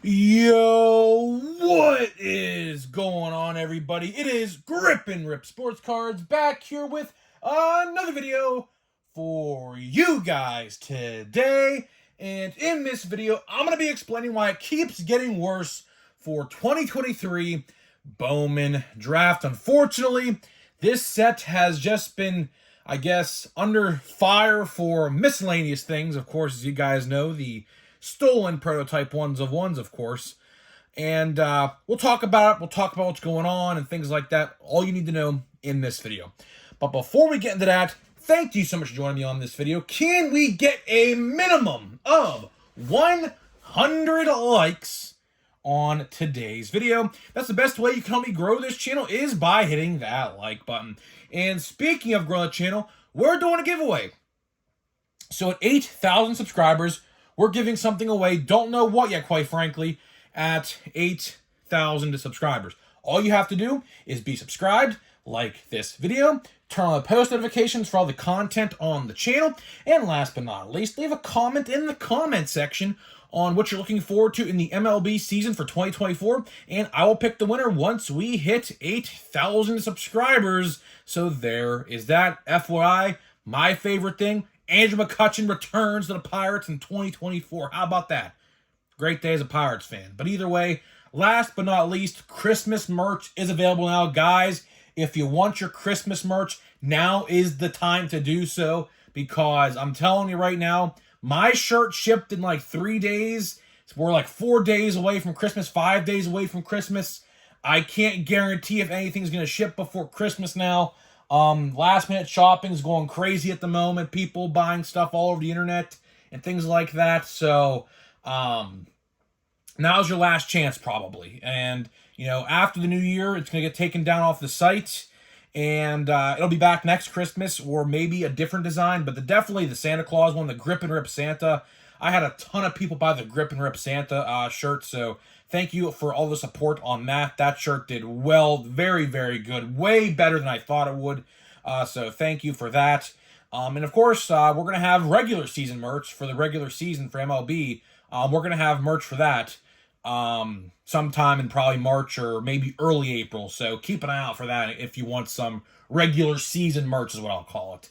Yo, what is going on, everybody? It is Grip and Rip Sports Cards back here with another video for you guys today. And in this video, I'm going to be explaining why it keeps getting worse for 2023 Bowman Draft. Unfortunately, this set has just been, I guess, under fire for miscellaneous things. Of course, as you guys know, the stolen prototype ones, of course. And we'll talk about it. We'll talk about what's going on and things like that. All you need to know in this video. But before we get into that, thank you so much for joining me on this video. Can we get a minimum of 100 likes on today's video? That's the best way you can help me grow this channel, is by hitting that like button. And speaking of growing the channel, we're doing a giveaway. So at 8,000 subscribers, we're giving something away. Don't know what yet, quite frankly, at 8,000 subscribers. All you have to do is be subscribed, like this video, turn on the post notifications for all the content on the channel, and last but not least, leave a comment in the comment section on what you're looking forward to in the MLB season for 2024, and I will pick the winner once we hit 8,000 subscribers. So there is that. FYI, my favorite thing, Andrew McCutchen returns to the Pirates in 2024. How about that? Great day as a Pirates fan. But either way, last but not least, Christmas merch is available now. Guys, if you want your Christmas merch, now is the time to do so, because I'm telling you right now, my shirt shipped in like 3 days. We're like 4 days away from Christmas, 5 days away from Christmas. I can't guarantee if anything's going to ship before Christmas now. Last minute shopping is going crazy at the moment. People buying stuff all over the internet and things like that. So, now's your last chance probably. And, you know, after the new year, it's going to get taken down off the site. And it'll be back next Christmas, or maybe a different design. But definitely the Santa Claus one, the Grip and Rip Santa. I had a ton of people buy the Grip and Rip Santa shirt. So thank you for all the support on that. That shirt did well. Very, very good. Way better than I thought it would. So thank you for that. And of course, we're going to have regular season merch for the regular season for MLB. We're going to have merch for that sometime in probably March or maybe early April. So keep an eye out for that if you want some regular season merch, is what I'll call it.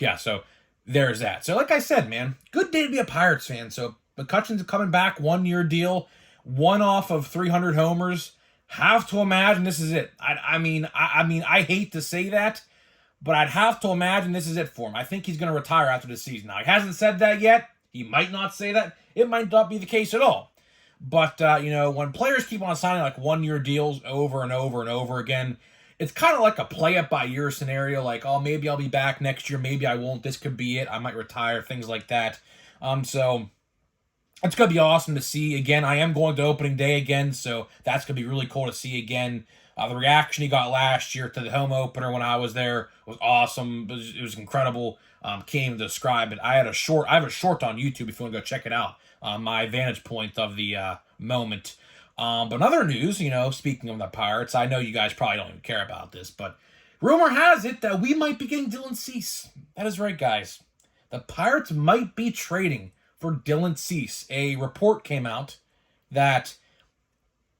Yeah, so there's that. So like I said, man, good day to be a Pirates fan. So McCutchen's coming back, 1 year deal, one off of 300 homers. Have to imagine this is it. I mean, I hate to say that, but I'd have to imagine this is it for him. I think he's going to retire after this season. Now, he hasn't said that yet. He might not say that. It might not be the case at all. But, you know, when players keep on signing like 1 year deals over and over and over again, it's kind of like a play it by ear scenario. Like, oh, maybe I'll be back next year. Maybe I won't. This could be it. I might retire. Things like that. So it's going to be awesome to see. Again, I am going to opening day again, so that's going to be really cool to see again. The reaction he got last year to the home opener when I was there was awesome. It was incredible. Can't even describe it. I have a short on YouTube if you want to go check it out. My vantage point of the moment. But in other news, you know, speaking of the Pirates, I know you guys probably don't even care about this, but rumor has it that we might be getting Dylan Cease. That is right, guys. The Pirates might be trading for Dylan Cease. A report came out that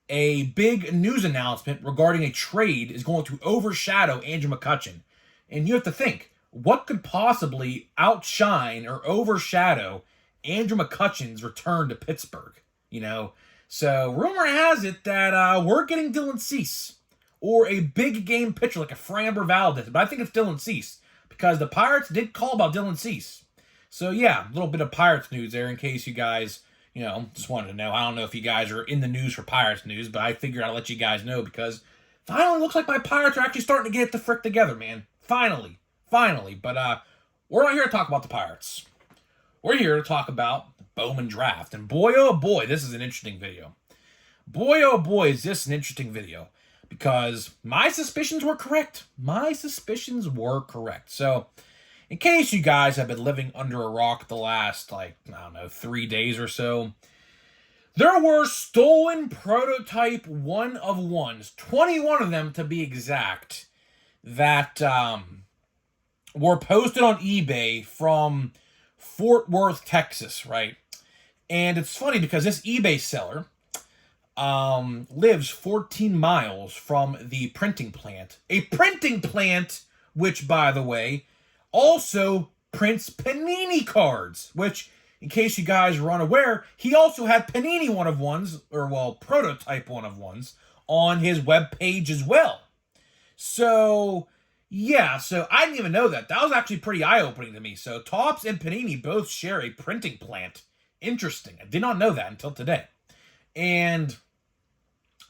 a big news announcement regarding a trade is going to overshadow Andrew McCutchen. And you have to think, what could possibly outshine or overshadow Andrew McCutchen's return to Pittsburgh? You know, so rumor has it that we're getting Dylan Cease, or a big game pitcher like a Framber Valdez. But I think it's Dylan Cease, because the Pirates did call about Dylan Cease. So yeah, a little bit of Pirates news there in case you guys, you know, just wanted to know. I don't know if you guys are in the news for Pirates news, but I figured I'd let you guys know, because finally looks like my Pirates are actually starting to get the frick together, man. Finally. But we're not here to talk about the Pirates. We're here to talk about the Bowman Draft. And boy, oh boy, this is an interesting video. Boy, oh boy, is this an interesting video. Because my suspicions were correct. So, in case you guys have been living under a rock the last, like, I don't know, 3 days or so, there were stolen prototype 1-of-1s, 21 of them to be exact, that were posted on eBay from Fort Worth, Texas, right? And it's funny because this eBay seller lives 14 miles from the printing plant. A printing plant, which, by the way, also prints Panini cards, which, in case you guys were unaware, he also had Panini one-of-ones, or, well, prototype one-of-ones, on his webpage as well. So, yeah, so I didn't even know that. That was actually pretty eye-opening to me. So, Topps and Panini both share a printing plant. Interesting. I did not know that until today. And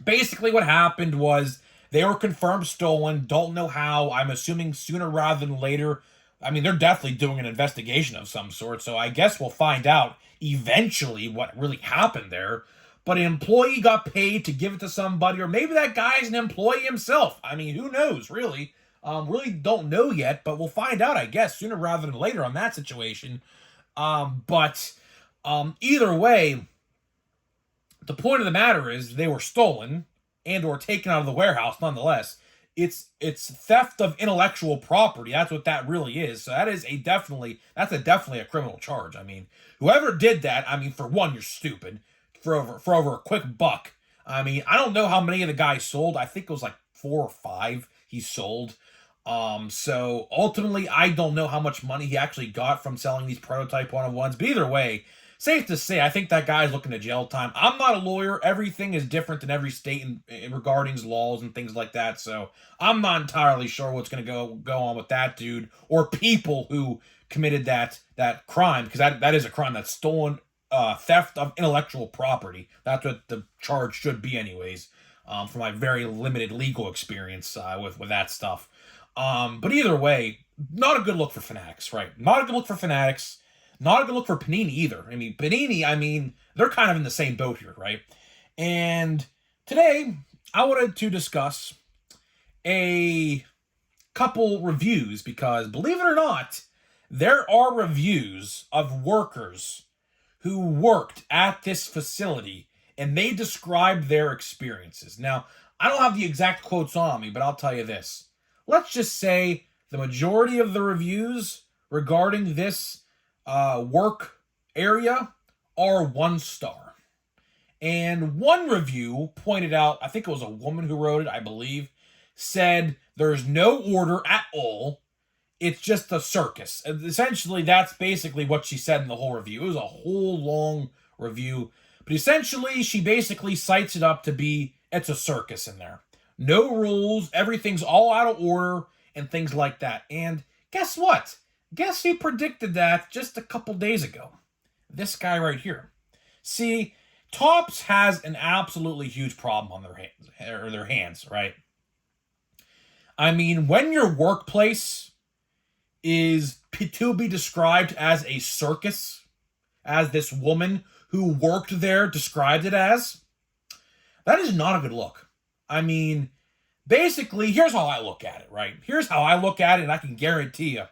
basically what happened was they were confirmed stolen. Don't know how. I'm assuming sooner rather than later. I mean, they're definitely doing an investigation of some sort, so I guess we'll find out eventually what really happened there. But an employee got paid to give it to somebody, or maybe that guy's an employee himself. I mean, who knows, really? Really don't know yet, but we'll find out, I guess, sooner rather than later on that situation. But either way, the point of the matter is they were stolen and or taken out of the warehouse nonetheless. It's theft of intellectual property. That's what that really is. So that's definitely a criminal charge. I mean, whoever did that, I mean, for one, you're stupid. For over a quick buck. I mean, I don't know how many of the guys sold. I think it was like 4 or 5 he sold. So ultimately, I don't know how much money he actually got from selling these prototype one-of-ones. But either way, safe to say, I think that guy's looking at jail time. I'm not a lawyer. Everything is different in every state in regarding laws and things like that. So I'm not entirely sure what's going to go on with that dude or people who committed that crime, because that is a crime. That's stolen, theft of intellectual property. That's what the charge should be, anyways. From my very limited legal experience with that stuff. But either way, not a good look for Fanatics, right? Not a good look for Fanatics. Not a good look for Panini either. I mean, Panini, they're kind of in the same boat here, right? And today, I wanted to discuss a couple reviews because, believe it or not, there are reviews of workers who worked at this facility, and they described their experiences. Now, I don't have the exact quotes on me, but I'll tell you this. Let's just say the majority of the reviews regarding this work area are 1 star. And one review pointed out, I think it was a woman who wrote it, I believe, said there's no order at all. It's just a circus. And essentially, that's basically what she said in the whole review. It was a whole long review. But essentially, she basically cites it up to be, it's a circus in there. No rules, everything's all out of order, and things like that. And guess what? Guess who predicted that just a couple days ago? This guy right here. See, Topps has an absolutely huge problem on their hands, right? I mean, when your workplace is to be described as a circus, as this woman who worked there described it as, that is not a good look. I mean, basically, here's how I look at it, right? Here's how I look at it, and I can guarantee you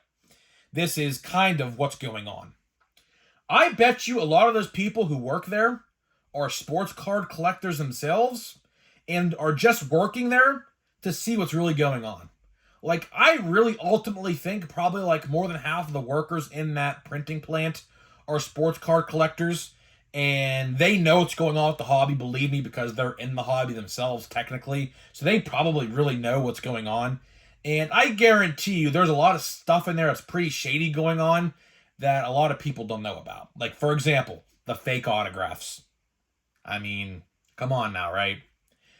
this is kind of what's going on. I bet you a lot of those people who work there are sports card collectors themselves and are just working there to see what's really going on. Like, I really ultimately think probably like more than half of the workers in that printing plant are sports card collectors, and they know what's going on with the hobby, believe me, because they're in the hobby themselves, technically. So they probably really know what's going on. And I guarantee you there's a lot of stuff in there that's pretty shady going on that a lot of people don't know about. Like, for example, the fake autographs. I mean, come on now, right?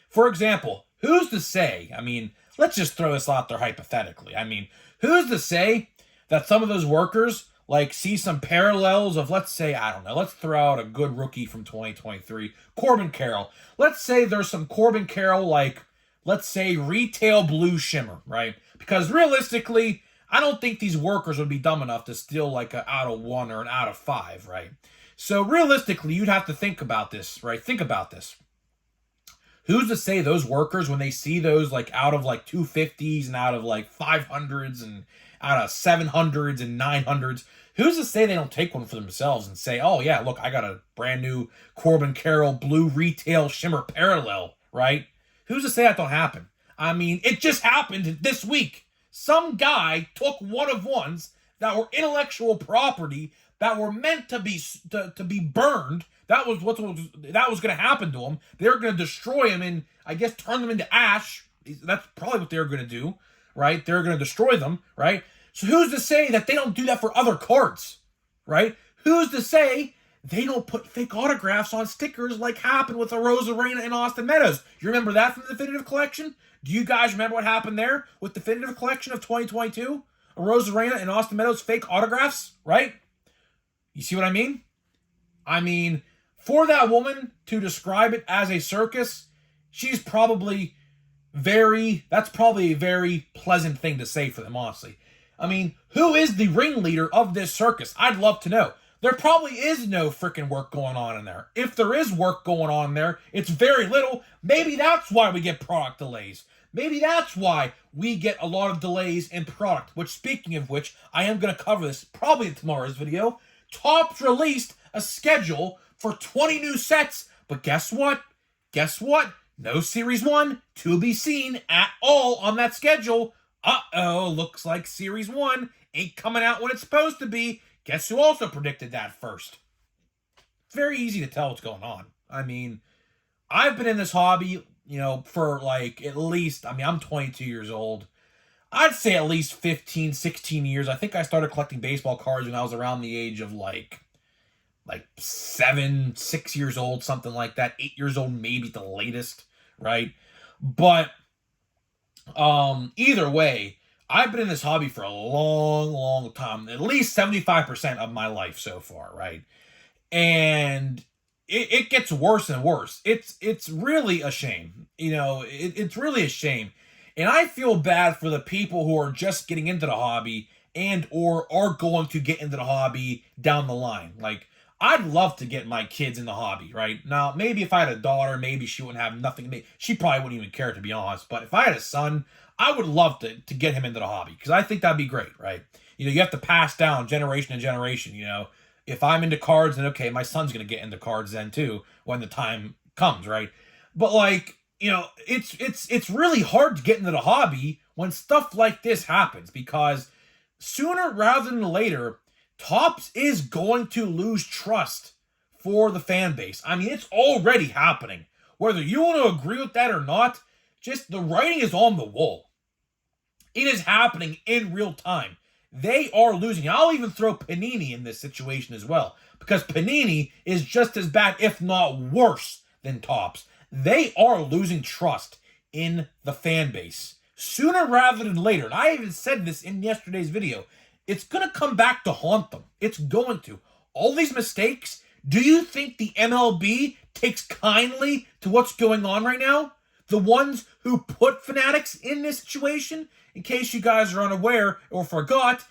For example, who's to say, I mean, let's just throw this out there hypothetically. I mean, who's to say that some of those workers like see some parallels of, let's say, I don't know, let's throw out a good rookie from 2023, Corbin Carroll. Let's say there's some Corbin Carroll, like, let's say retail blue shimmer, right? Because realistically, I don't think these workers would be dumb enough to steal like an out of 1 or an out of 5, right? So realistically, you'd have to think about this, right? Think about this. Who's to say those workers, when they see those like out of like 250s and out of like 500s and out of 700s and 900s, who's to say they don't take one for themselves and say, oh yeah, look, I got a brand new Corbin Carroll blue retail shimmer parallel, right? Who's to say that don't happen? I mean, it just happened this week. Some guy took one-of-ones that were intellectual property that were meant to be burned That was that was going to happen to them. They're going to destroy them and, I guess, turn them into ash. That's probably what they're going to do, right? They're going to destroy them, right? So who's to say that they don't do that for other cards, right? Who's to say they don't put fake autographs on stickers like happened with the Arozarena and Austin Meadows? You remember that from the Definitive Collection? Do you guys remember what happened there with the Definitive Collection of 2022? Arozarena and Austin Meadows fake autographs, right? You see what I mean? I mean, for that woman to describe it as a circus, that's probably a very pleasant thing to say for them, honestly. I mean, who is the ringleader of this circus? I'd love to know. There probably is no freaking work going on in there. If there is work going on there, it's very little. Maybe that's why we get product delays. Maybe that's why we get a lot of delays in product, which, speaking of which, I am going to cover this probably in tomorrow's video. Topps released a schedule for 20 new sets, but guess what? No Series 1 to be seen at all on that schedule. Uh-oh, looks like Series 1 ain't coming out when it's supposed to be. Guess who also predicted that first? It's very easy to tell what's going on. I mean, I've been in this hobby, for like at least, I'm 22 years old. I'd say at least 15, 16 years. I think I started collecting baseball cards when I was around the age of like 7, 6 years old, something like that. 8 years old, maybe the latest, right? But either way, I've been in this hobby for a long, long time, at least 75% of my life so far, right? And it gets worse and worse. It's really a shame. It's really a shame. And I feel bad for the people who are just getting into the hobby and or are going to get into the hobby down the line. Like, I'd love to get my kids in the hobby, right? Now, maybe if I had a daughter, maybe she wouldn't have nothing. She probably wouldn't even care, to be honest. But if I had a son, I would love to get him into the hobby because I think that'd be great, right? You have to pass down generation to generation, If I'm into cards, then okay, my son's going to get into cards then too when the time comes, right? But like, it's really hard to get into the hobby when stuff like this happens because sooner rather than later, Topps is going to lose trust for the fan base. I mean, it's already happening. Whether you want to agree with that or not, just the writing is on the wall. It is happening in real time. They are losing. I'll even throw Panini in this situation as well, because Panini is just as bad, if not worse, than Topps. They are losing trust in the fan base. Sooner rather than later, and I even said this in yesterday's video, it's going to come back to haunt them. It's going to. All these mistakes, do you think the MLB takes kindly to what's going on right now? The ones who put Fanatics in this situation? In case you guys are unaware or forgot,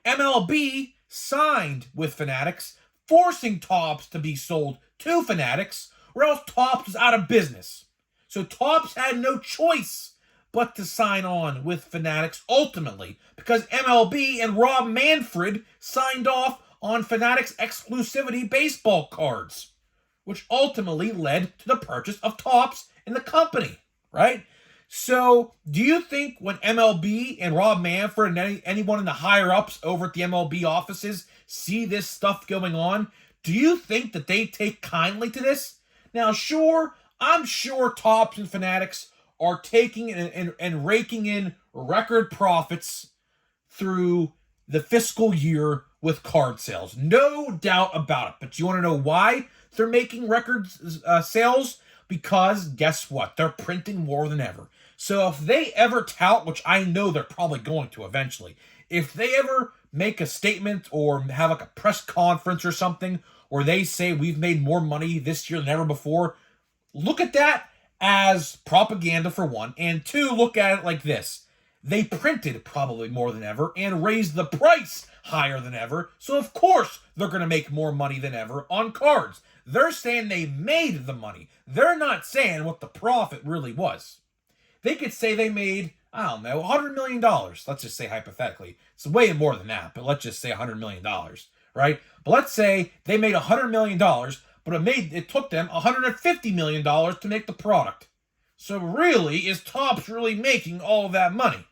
MLB signed with Fanatics, forcing Topps to be sold to Fanatics, or else Topps was out of business. So Topps had no choice but to sign on with Fanatics ultimately, because MLB and Rob Manfred signed off on Fanatics exclusivity baseball cards, which ultimately led to the purchase of Topps and the company, right? So, do you think when MLB and Rob Manfred and anyone in the higher-ups over at the MLB offices see this stuff going on, do you think that they take kindly to this? Now, I'm sure Topps and Fanatics are taking and raking in record profits through the fiscal year with card sales. No doubt about it. But you want to know why they're making record sales? Because guess what? They're printing more than ever. So if they ever tout, which I know they're probably going to eventually, if they ever make a statement or have like a press conference or something, or they say we've made more money this year than ever before, look at that as propaganda for one, and two, look at it like this. They printed probably more than ever and raised the price higher than ever, so of course they're going to make more money than ever on cards. They're saying they made the money. They're not saying what the profit really was. They could say they made, I don't know, $100 million. Let's just say hypothetically. It's way more than that, but let's just say $100 million, right? But let's say they made $100 million, but it took them $150 million to make the product. So really, is Topps really making all of that money?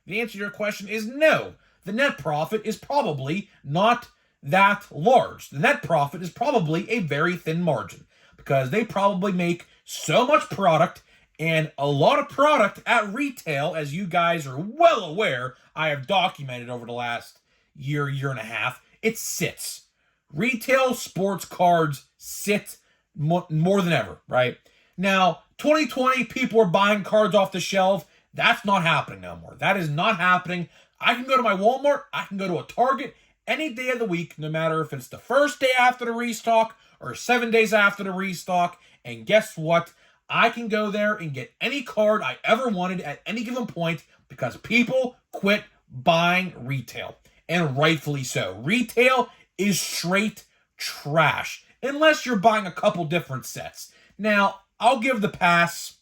The answer to your question is no. The net profit is probably not that large. The net profit is probably a very thin margin because they probably make so much product, and a lot of product at retail, as you guys are well aware, I have documented over the last year and a half, it sits. Retail sports cards sit more than ever, right? Now, 2020, people are buying cards off the shelf. That's not happening no more. That is not happening. I can go to my Walmart, I can go to a Target any day of the week, no matter if it's the first day after the restock or 7 days after the restock, and guess what? I can go there and get any card I ever wanted at any given point because people quit buying retail. And rightfully so. Retail is straight trash unless you're buying a couple different sets. Now, I'll give the pass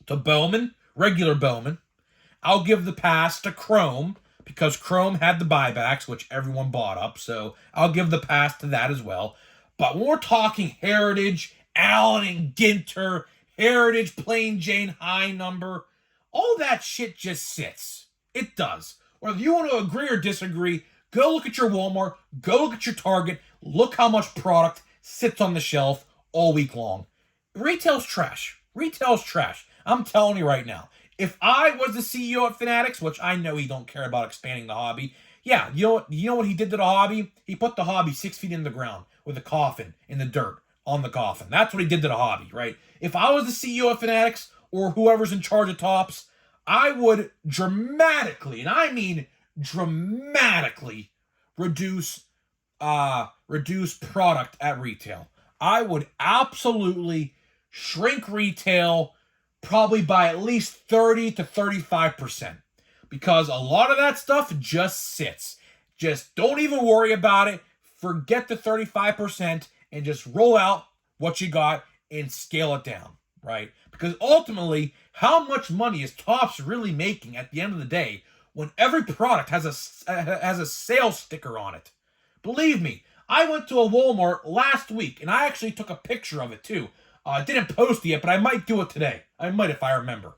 to Bowman, regular Bowman. I'll give the pass to Chrome because Chrome had the buybacks, which everyone bought up. So I'll give the pass to that as well. But when we're talking Heritage, Allen and Ginter, Heritage, Plain Jane, High Number, all that shit just sits. It does. Whether you want to agree or disagree, go look at your Walmart, go look at your Target, look how much product sits on the shelf all week long. Retail's trash. Retail's trash. I'm telling you right now. If I was the CEO at Fanatics, which I know he don't care about expanding the hobby, yeah, you know what he did to the hobby? He put the hobby 6 feet in the ground with a coffin in the dirt on the coffin. That's what he did to the hobby, right? If I was the CEO of Fanatics or whoever's in charge of Topps, I would dramatically, and I mean dramatically, reduce product at retail. I would absolutely shrink retail probably by at least 30 to 35% because a lot of that stuff just sits. Just don't even worry about it. Forget the 35% and just roll out what you got and scale it down, right? Because ultimately, how much money is Topps really making at the end of the day when every product has a sales sticker on it? Believe me, I went to a Walmart last week, and I actually took a picture of it too. I didn't post it yet, but I might do it today. I might if I remember.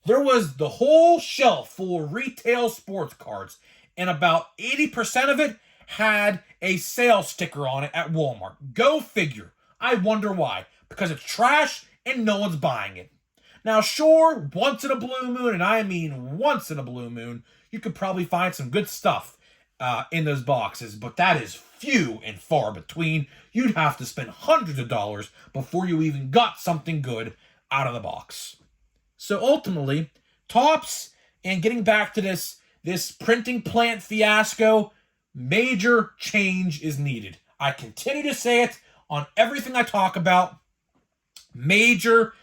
There was the whole shelf full of retail sports cards, and about 80% of it had a sales sticker on it at Walmart. Go figure. I wonder why. Because it's trash and no one's buying it. Now, sure, once in a blue moon, and I mean once in a blue moon, you could probably find some good stuff in those boxes, but that is few and far between. You'd have to spend hundreds of dollars before you even got something good out of the box. So ultimately, Topps, and getting back to this printing plant fiasco, major change is needed. I continue to say it on everything I talk about. Major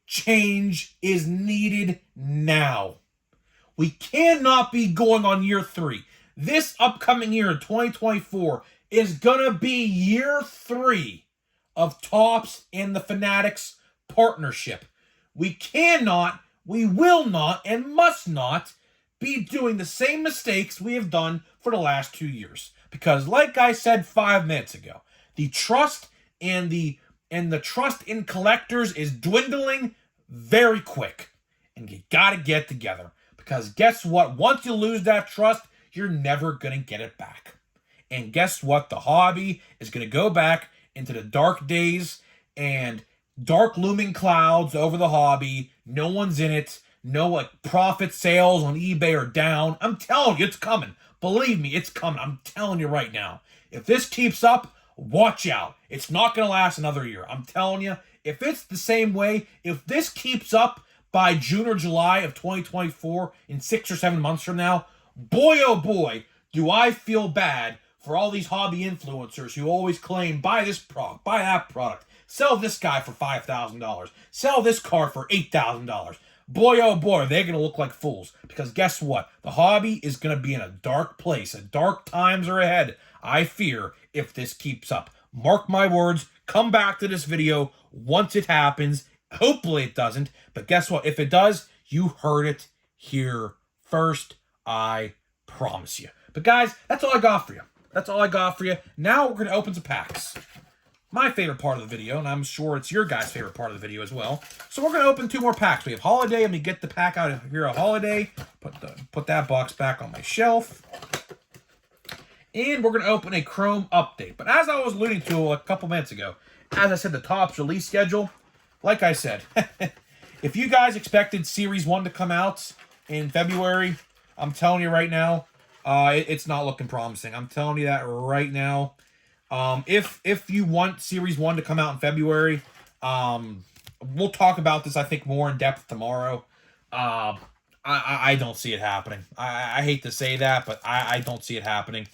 change is needed now. We cannot be going on year 3. This upcoming year in 2024 is going to be year 3 of Topps and the Fanatics partnership. We cannot, we will not, and must not be doing the same mistakes we have done for the last 2 years. Because like I said 5 minutes ago, the trust and the trust in collectors is dwindling very quick. And you got to get together. Because guess what? Once you lose that trust, you're never going to get it back. And guess what? The hobby is going to go back into the dark days and dark looming clouds over the hobby. No one's in it. No profit sales on eBay are down. I'm telling you, it's coming. Believe me, it's coming. I'm telling you right now. If this keeps up, watch out. It's not going to last another year. I'm telling you, if it's the same way, if this keeps up by June or July of 2024, in 6 or 7 months from now, boy, oh boy, do I feel bad for all these hobby influencers who always claim, buy this product, buy that product, sell this guy for $5,000, sell this car for $8,000. Boy, oh boy, they're going to look like fools. Because guess what? The hobby is going to be in a dark place. Dark times are ahead, I fear, if this keeps up. Mark my words, come back to this video once it happens. Hopefully it doesn't. But guess what? If it does, you heard it here first. I promise you. But guys, that's all I got for you. That's all I got for you. Now we're going to open some packs. My favorite part of the video, and I'm sure it's your guys' favorite part of the video as well. So we're going to open 2 more packs. We have Holiday. Let me get the pack out of here, a Holiday. Put that box back on my shelf. and we're going to open a Chrome update. But as I was alluding to a couple minutes ago, as I said, the Topps release schedule, like I said, if you guys expected Series 1 to come out in February, I'm telling you right now, it's not looking promising. I'm telling you that right now. If you want Series 1 to come out in February, we'll talk about this, I think, more in depth tomorrow. I don't see it happening. I hate to say that, but I don't see it happening.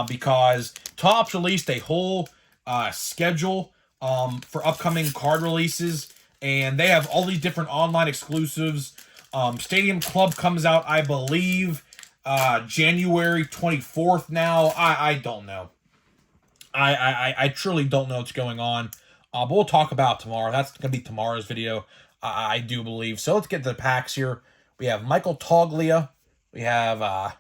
Because Topps released a whole schedule for upcoming card releases, and they have all these different online exclusives. Stadium Club comes out, I believe, January 24th now. I don't know. I truly don't know what's going on. But we'll talk about tomorrow. That's going to be tomorrow's video, I do believe. So let's get to the packs here. We have Michael Toglia. We have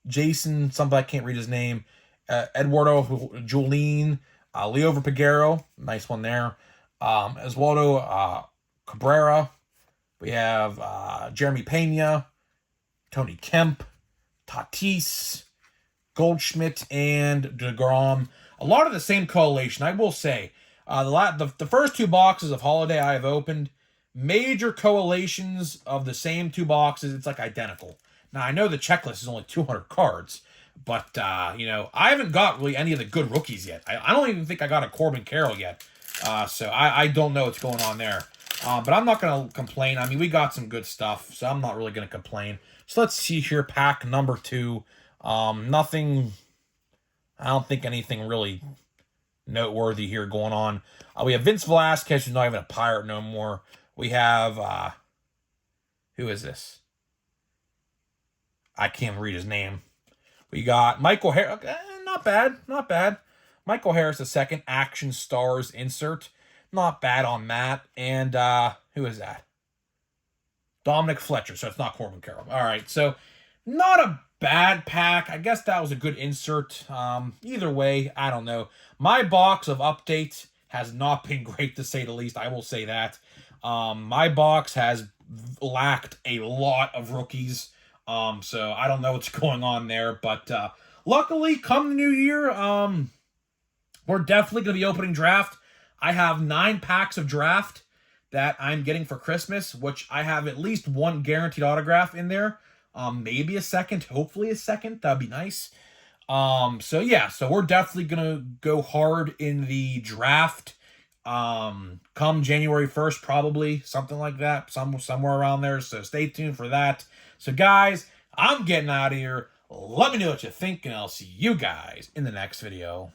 Jason, somebody I can't read his name. Eduardo Julien. Leo Verpagero. Nice one there. Oswaldo Cabrera. We have Jeremy Pena. Tony Kemp. Tatis. Goldschmidt. And DeGrom. A lot of the same collation, I will say. The first two boxes of Holiday I have opened, major correlations of the same two boxes. It's like identical. Now, I know the checklist is only 200 cards, but, I haven't got really any of the good rookies yet. I don't even think I got a Corbin Carroll yet. So I don't know what's going on there. But I'm not going to complain. I mean, we got some good stuff, so I'm not really going to complain. So let's see here, pack number 2. Nothing, I don't think anything really noteworthy here going on. We have Vince Velasquez, who's not even a Pirate no more. We have, who is this? I can't read his name. We got Michael Harris. Not bad. Michael Harris, the second Action Stars insert. Not bad on that. And who is that? Dominic Fletcher. So it's not Corbin Carroll. All right. So not a bad pack. I guess that was a good insert. Either way, I don't know. My box of updates has not been great, to say the least. I will say that. My box has lacked a lot of rookies. So I don't know what's going on there. But luckily, come the new year, we're definitely going to be opening draft. I have 9 packs of draft that I'm getting for Christmas, which I have at least one guaranteed autograph in there. Maybe a second, hopefully a second. That'd be nice. So we're definitely going to go hard in the draft. Come January 1st, probably, something like that, somewhere around there. So stay tuned for that. So guys, I'm getting out of here. Let me know what you think, and I'll see you guys in the next video.